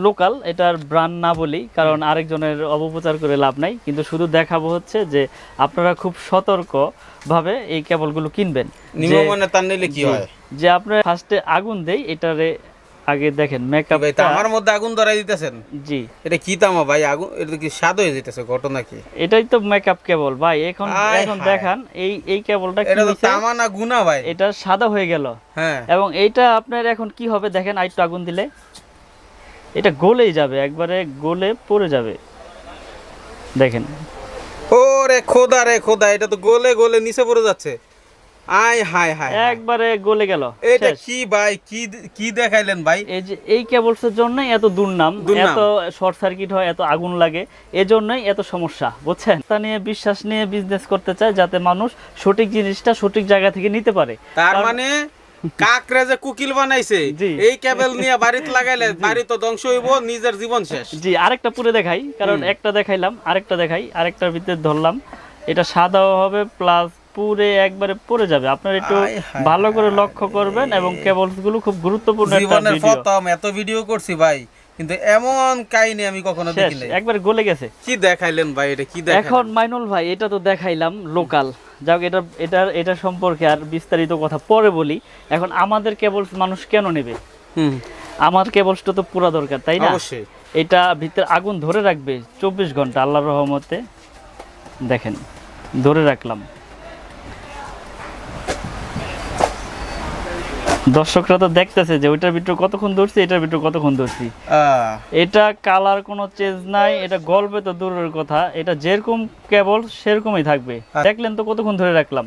Local, এটার brand না বলি, কারণ আরেকজনের অপপ্রচার করে লাভ নাই, কিন্তু শুধু দেখাবো হচ্ছে যে আপনারা খুব সতর্ক ভাবে এই কেবলগুলো কিনবেন। নিম্নমানের তার নিলে কি হয়, যে আপনারা ফার্স্টে আগুন দেই, এটারে আগে দেখেন মেকআপ। ভাই তামার মধ্যে আগুন ধরাই দিতেছেন? জি। এটা কি তামা ভাই? আগুন এটা কি স্বাদ হয়ে যাইতেছে ঘটনা কি? এটাই তো মেকআপ কেবল ভাই। এখন দেখান এই কেবলটা কি হইছে? এটা তামা না গুনা ভাই? এটা সাদা হয়ে গেল। হ্যাঁ। এবং এইটা আপনার এখন কি হবে দেখেন, আরেকটু আগুন দিলে এটা গলেই যাবে, একবারে গলে পড়ে যাবে। দেখেন, ওরে খোদা রে খোদা, এটা তো গলে গলে নিচে পড়ে যাচ্ছে। আয় হায় হায়, একবারে গলে গেল। এটা কি ভাই, কি দেখাইলেন ভাই? এই যে এই কেবলসের জন্যই এত দুর্নাম, এত শর্ট সার্কিট হয়, এত আগুন লাগে, এজন্যই এত সমস্যা, বুঝছেন? তা নিয়ে বিশ্বাস নিয়ে বিজনেস করতে চায় যাতে মানুষ সঠিক জিনিসটা সঠিক জায়গা থেকে নিতে পারে। তার মানে কাকরে যে কুকিল বানাইছে, এই কেবল নিয়ে বাড়িতে লাগাইলে বাড়ি তো ধ্বংস হইব, নিজের জীবন শেষ। জি, আরেকটা পুরো দেখাই, কারণ একটা দেখাইলাম, আরেকটা দেখাই, আরেকটার ভিতরে ধরলাম। এটা সাদাও হবে প্লাস পুরে একবারে পড়ে যাবে। আপনারা একটু ভালো করে লক্ষ্য করবেন, এবং কেবলস গুলো খুব গুরুত্বপূর্ণ। জীবনের প্রথম এত ভিডিও করছি ভাই, কিন্তু এমন কাহিনী আমি কখনো দেখি নাই। একবার গলে গেছে। কি দেখাইলেন ভাই? এটা কি দেখাইলেন? এখন মাইনুল ভাই, এটা তো দেখাইলাম লোকাল, যাক এটা সম্পর্কে আর বিস্তারিত কথা পরে বলি। এখন আমাদের কেবলস মানুষ কেন নেবে? আমার কেবলসটা তো পুরা দরকার, তাই না? অবশ্যই। এটা ভিতরে আগুন ধরে রাখবে 24 ঘন্টা আল্লাহর রহমতে। দেখেন, ধরে রাখলাম। দর্শকরা তো দেখতেছে যে ওইটার ভিতরে কতক্ষণ ধরছি, এটার ভিতরে কতক্ষণ ধরছি। এটা কালার কোনো চেঞ্জ নাই, এটা গল্পে তো দূরের কথা, এটা যেরকম কেবল সেরকমই থাকবে। দেখলেন তো কতক্ষণ ধরে রাখলাম।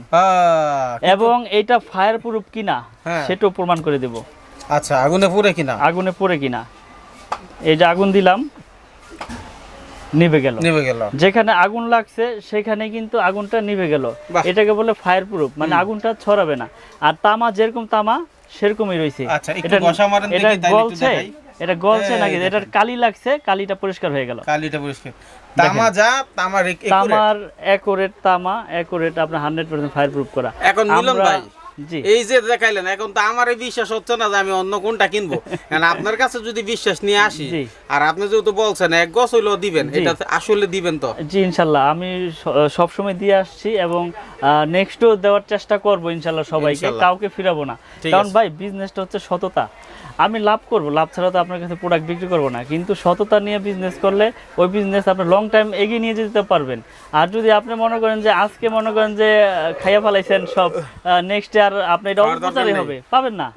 এবং এটা ফায়ার প্রুফ কিনা সেটাও প্রমাণ করে দেব। আচ্ছা, আগুনে পুড়ে কিনা? আগুনে পুড়ে কিনা। এই যে আগুন দিলাম, নিভে গেল। যেখানে আগুন লাগছে সেখানে কিন্তু আগুনটা নিভে গেল। এটাকে বলে ফায়ার প্রুফ, মানে আগুনটা ছড়াবে না। আর তামা যেরকম তামা সেরকমই রয়েছে। এটা গলছে নাকি, এটার কালি লাগছে, কালিটা পরিষ্কার হয়ে গেল। তামার অ্যাকুরেট তামা, অ্যাকুরেট আপনার 100% ফায়ার প্রুফ করা। এখন মিলন ভাই, এই যে দেখাইলেন, এখন তো আমারই বিশ্বাস হচ্ছে না যে আমি অন্য কোনটা কিনবো। কারণ আপনার কাছে যদি বিশ্বাস নিয়ে আসি, আর আপনি যেহেতু বলছেন এক গছ হইলেও দিবেন, এটা আসলে দিবেন তো? জি, ইনশাল্লাহ আমি সব সময় দিয়ে আসছি, এবং নেক্সটও দেওয়ার চেষ্টা করব ইনশাল্লাহ সবাইকে, কাউকে ফিরাবো না। কারণ ভাই বিজনেসটা হচ্ছে সততা। আমি লাভ করব, লাভ ছাড়া তো আপনার কাছে প্রোডাক্ট বিক্রি করব না, কিন্তু সততা নিয়ে বিজনেস করলে ওই বিজনেস আপনি লং টাইম এগিয়ে নিয়ে যেতে পারবেন। আর যদি আপনি মনে করেন যে আজকে মনে করেন যে খাইয়া ফেলাইছেন সব, নেক্সট আর আপনি এটা অপপ্রচারই হবে, পাবেন না,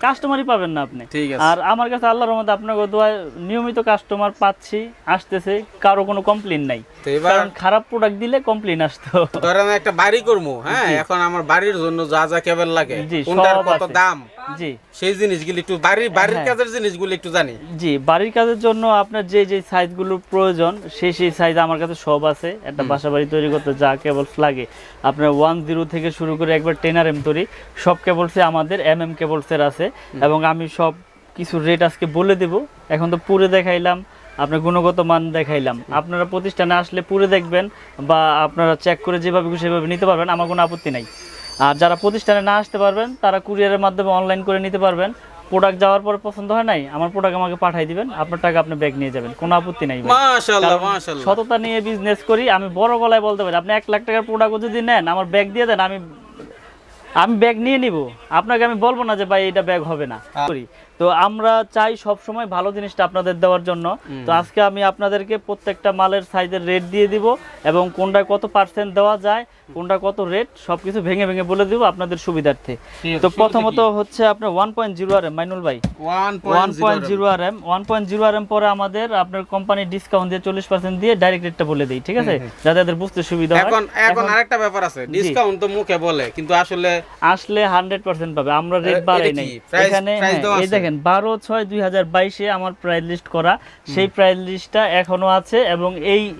কাস্টমারই পাবেন না আপনি। আর আমার কাছে আল্লাহর রহমতে আপনাকে দোয়ায় নিয়মিত কাস্টমার পাচ্ছি, আসতেছে, কারো কোনো কমপ্লেইন নাই। কারণ খারাপ প্রোডাক্ট দিলে কমপ্লেইন আসতো। ধরেন একটা বাড়ি করবো, হ্যাঁ, এখন আমার বাড়ির জন্য যা যা কেবল লাগে, কোনটার কত দাম, জি সেই জিনিসগুলো একটু বাড়ির কাজের জিনিসগুলো একটু জানি। জি, বাড়ির কাজের জন্য আপনার যে যে সাইজগুলো প্রয়োজন সেই সাইজ আমার কাছে সব আছে। একটা বাসা বাড়ি তৈরি করতে যা কেবলস লাগে, আপনার 10 থেকে শুরু করে একবার 10RM তৈরি সব কেবলসে আমাদের MM কেবলসের আছে। এবং আমি সব কিছু রেট আজকে বলে দেব। এখন তো পুরে দেখাইলাম, আপনার গুণগত মান দেখাইলাম। আপনারা প্রতিষ্ঠানে আসলে পুরে দেখবেন, বা আপনারা চেক করে যেভাবে সেভাবে নিতে পারবেন, আমার কোনো আপত্তি নাই। আর যারা প্রতিষ্ঠানে না আসতে পারবেন তারা কুরিয়ারের মাধ্যমে অনলাইন করে নিতে পারবেন। প্রোডাক্ট যাওয়ার পরে পছন্দ হয় নাই, আমার প্রোডাক্ট আমাকে পাঠিয়ে দিবেন, আপনার টাকা আপনি ব্যাগ নিয়ে যাবেন, কোনো আপত্তি নাই। মাশাআল্লাহ মাশাআল্লাহ, সততা নিয়ে বিজনেস করি। আমি বড় গলায় বলতে পারি, আপনি 1 লাখ টাকার প্রোডাক্ট যদি নেন, আমার ব্যাগ দিয়ে দেন, আমি ব্যাগ নিয়ে নিব। আপনাকে আমি বলবো না যে ভাই এটা ব্যাগ হবে না। তো আমরা চাই সব সময় ভালো জিনিসটা আপনাদের দেওয়ার জন্য। তো আজকে আমি আপনাদেরকে প্রত্যেকটা মালের সাইজের রেট দিয়ে দিব, এবং কোনটা কত % দেওয়া যায়, কোনটা কত রেট, সবকিছু ভেঙে ভেঙে বলে দিব আপনাদের সুবিধার্থে। তো প্রথমত হচ্ছে আপনার 1.0RM মাইনুল ভাই, 1.0RM পরে আমাদের আপনার কোম্পানি ডিসকাউন্ট দিয়ে 40% দিয়ে ডাইরেক্ট রেটটা বলে দেই, ঠিক আছে, যাতে তাদের বুঝতে সুবিধা হয়। এখন আরেকটা ব্যাপার আছে, ডিসকাউন্ট তো মুখে বলে, কিন্তু আসলে 100% পাবে। আমরা রেট বাড়াই নাই এখানে। এই দেখেন 12/6/2022 আমার প্রাইস লিস্ট করা, সেই প্রাইস লিস্টটা এখনো আছে, এবং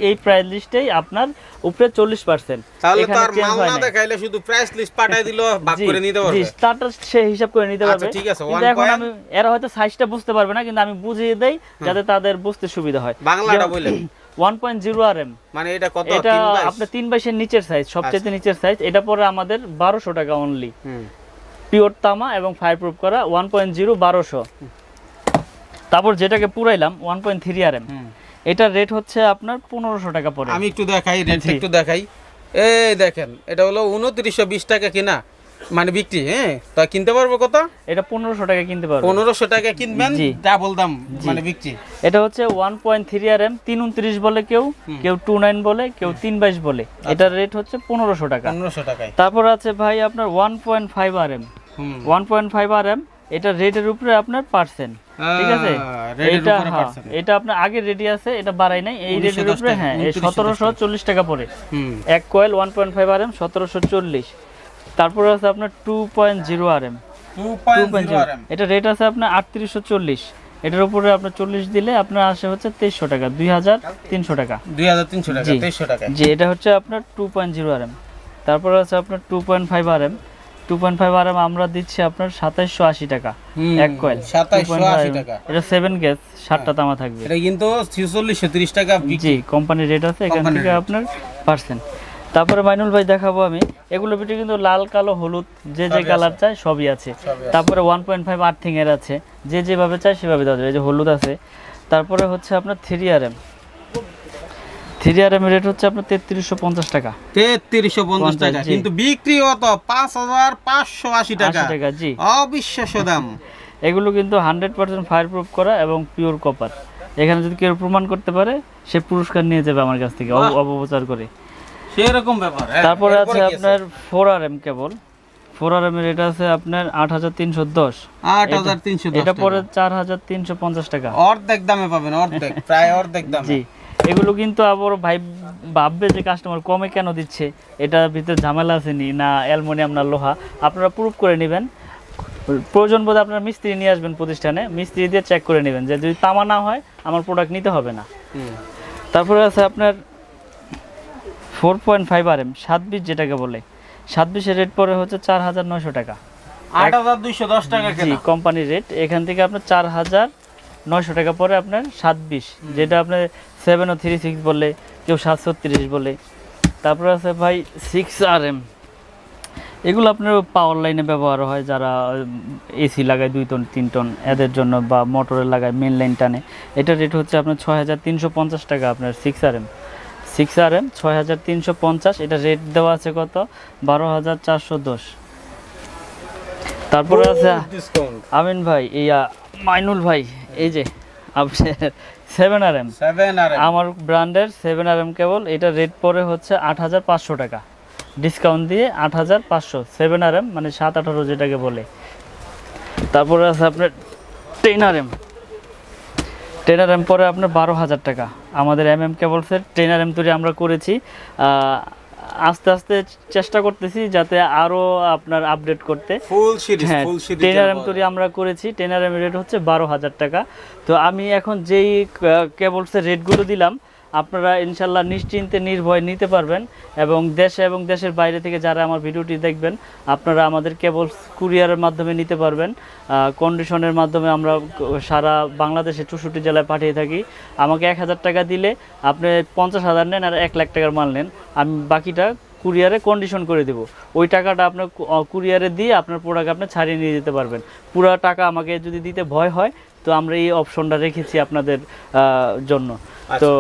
এই প্রাইস লিস্টেই আপনার উপরে 40%। তাহলে তো আর মাল না দেখাইলে শুধু প্রাইস লিস্ট পাঠিয়ে দিল, ভাগ করে নিতে পারবে। জি, স্টার্টার সে হিসাব করে নিতে পারবে। ঠিক আছে, কিন্তু এখন আমি এরা হয়তো সাইজটা বুঝতে পারবে না, কিন্তু আমি বুঝিয়ে দেই যাতে তাদের বুঝতে সুবিধা হয়। বাংলাটা বলেন। 1.0RM মানে এটা কত? এটা আপনার 3/2 এর নিচের সাইজ, সবচেয়ে নিচের সাইজ। এটা পরে আমাদের 1200 টাকা অনলি। পিওর তামা এবং ফায়ার প্রুফ করা 1.0 1200। তারপর যেটাকে পুরাইলাম 1.3 RM, এটার রেট হচ্ছে আপনার 1500 টাকা পড়ে। আমি একটু দেখাই, রেটটা একটু দেখাই। এই দেখেন, এটা হলো 2920 টাকা কিনা, মানে বিক্রি। হ্যাঁ, তা কিনতে পারবো কত? এটা 1500 টাকা কিনতে পারবো। 1500 টাকা কিনবেন, ডাবল দাম মানে বিক্রি। এটা হচ্ছে 1.3 RM, 329 বলে কেউ, কেউ 29 বলে, কেউ 322 বলে। এটার রেট হচ্ছে 1500 টাকা। 1500 টাকায়। তারপর আছে ভাই আপনার 1.5 RM, 1.5 RM, এটা রেটের উপরে আপনার পার্সেন্ট, ঠিক আছে? এটা আপনার আগের রেডি আছে, এটা বাড়াই নাই, এই রেটের উপরে। হ্যাঁ, এই 1740 টাকা পড়ে এক কয়েল 1.5 RM, 1740। তারপর আছে আপনার 2.0 RM, 2.0 এটা রেট আছে আপনার 3840। এটার উপরে আপনার 40 দিলে আপনার আসে হচ্ছে 2300 টাকা, 2300 টাকা, 2300 টাকা, 2300 টাকা। জি, এটা হচ্ছে আপনার 2.0 RM। তারপর আছে আপনার 2.5 RM, 2.5 RM আমরা দিচ্ছি আপনার 2780 টাকা এক কয়েল, 2780 টাকা। এটা 7 গ্যাস, 7টা তামা থাকবে। এটা কিন্তু 4630 টাকা বিক্রি। জি, কোম্পানি রেট আছে, এখান থেকে আপনার পার্সেন্ট। তারপরে মাইনুল ভাই দেখাবো আমি, এগুলোর ভিতরে কিন্তু লাল, কালো, হলুদ, যে যে কালার চাই সবই আছে। তারপরে 1.5 আর্থিং এর আছে, যে যেভাবে চাই সেভাবে দেওয়া যাবে। এই যে হলুদ আছে। তারপরে হচ্ছে আপনার 3 RM, 3 RM এর রেট হচ্ছে আপনার 3350 টাকা, 3350 টাকা, কিন্তু বিক্রি কত? 5580 টাকা। জি, অবিশ্বাস্য দাম। এগুলো কিন্তু 100% ফায়ার প্রুফ করা এবং পিওর কপার। এখানে যদি কেউ প্রমাণ করতে পারে, সে পুরস্কার নিয়ে যাবে আমার কাছ থেকে, অপপ্রচার করে। সেরকম ব্যাপার। তারপরে আছে আপনার 4 RM কেবল, 4 RM এর রেট আছে আপনার 8310, 8310। এটা পরে 4350 টাকা, অর্ধেক দামে পাবেন, অর্ধেক, প্রায় অর্ধেক দামে। জি, এগুলো কিন্তু আবার ভাই ভাববে যে কাস্টমার কমে কেন দিচ্ছে, এটা ভিতরে ঝামেলা আছে নি না অ্যালুমিনিয়াম না লোহা, আপনারা প্রুফ করে নেবেন। প্রয়োজন বোধ আপনারা মিস্ত্রি নিয়ে আসবেন প্রতিষ্ঠানে, মিস্ত্রি দিয়ে চেক করে নেবেন যে যদি তামা না হয় আমার প্রোডাক্ট নিতে হবে না। তারপরে আছে আপনার 4.5 RM 720, যেটাকে বলে 720 এর রেট পরে হচ্ছে 4900 টাকা, 8210 টাকা কেনা। জি, কোম্পানি রেট। এখান থেকে আপনার 4900 টাকা পরে আপনার 720, যেটা আপনার 7036 বলে, কেউ 730 বলে। তারপরে আছে ভাই 6 RM, এগুলো আপনার পাওয়ার লাইনে ব্যবহার হয়, যারা এসি লাগায় 2 টন 3 টন এদের জন্য, বা মোটরে লাগায় মেন লাইন টানে। এটার রেট হচ্ছে আপনার 6350 টাকা, আপনার 6 RM, 6 RM 6350। এটা রেট দেওয়া আছে কত? 12410। তারপরে আছে আমিন ভাই, মাইনুল ভাই, এই যে আপনার 7 RM, আমার ব্র্যান্ডের 7 RM কেবল, এটা রেট পরে হচ্ছে 8500 টাকা, ডিসকাউন্ট দিয়ে 8500, 7 RM মানে 718 যেটাকে বলে। তারপরে আছে আপনার 10 RM, 10 RM পরে আপনার 12000 টাকা। আমাদের কেবলসের 10 RM তৈরি আমরা করেছি, আস্তে আস্তে চেষ্টা করতেছি যাতে আরো আপনার আপডেট করতে। ফুল সিরিজ, 10 RM তৈরি আমরা করেছি, 10 RM এর রেট হচ্ছে 12000 টাকা। তো আমি এখন যেই কেবলসের রেটগুলো দিলাম, আপনারা ইনশাল্লাহ নিশ্চিন্তে নির্ভয় নিতে পারবেন। এবং দেশে এবং দেশের বাইরে থেকে যারা আমার ভিডিওটি দেখবেন, আপনারা আমাদের কেবলস কুরিয়ারের মাধ্যমে নিতে পারবেন। কন্ডিশনের মাধ্যমে আমরা সারা বাংলাদেশে 64 জেলায় পাঠিয়ে থাকি। আমাকে 1000 টাকা দিলে আপনি 50,000 নেন আর 1 লাখ টাকার মাল নেন, আমি বাকিটা কুরিয়ারে কন্ডিশন করে দেব। ওই টাকাটা আপনার কুরিয়ারে দিয়ে আপনার প্রোডাক্ট আপনি ছাড়িয়ে নিয়ে যেতে পারবেন। পুরো টাকা আমাকে যদি দিতে ভয় হয়, তো আমরা এই অপশনটা রেখেছি আপনাদের জন্য। তো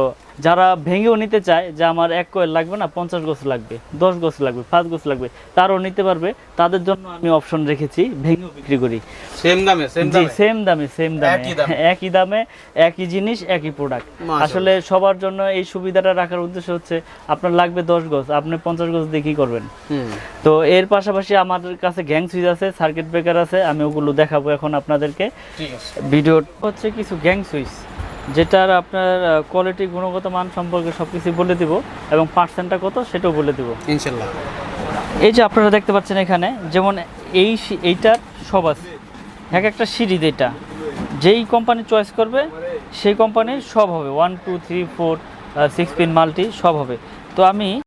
যারা ভেঙেও নিতে চায় যে আমার 1 কয়েল লাগবে না, 50 গোছ লাগবে, 10 গোছ লাগবে, 5 গোছ লাগবে, তারও নিতে পারবে। তাদের জন্য আমি অপশন রেখেছি, ভেঙেও বিক্রি করি সেম দামে, একই দামে, একই জিনিস, একই প্রোডাক্ট। আসলে সবার জন্য এই সুবিধাটা রাখার উদ্দেশ্য হচ্ছে, আপনার লাগবে 10 গোছ, আপনি 50 গোছ দিয়ে কি করবেন? তো এর পাশাপাশি আমাদের কাছে গ্যাং সুইচ আছে, সার্কিট ব্রেকার আছে, আমি ওগুলো দেখাবো এখন আপনাদেরকে। ভিডিও হচ্ছে কিছু গ্যাং সুইচ, যেটার আপনার কোয়ালিটি, গুণগত মান সম্পর্কে সবকিছু বলে দিব, এবং পার্সেন্টটা কত সেটাও বলে দিব ইনশাআল্লাহ। এই যে আপনারা দেখতে পাচ্ছেন এখানে, যেমন এইটার সব আছে, এক একটা সিরিজ, এটা যেই কোম্পানি চয়েস করবে সেই কোম্পানির সব হবে, 1 2 3 4 6 পিন মাল্টি সব হবে। তো আমি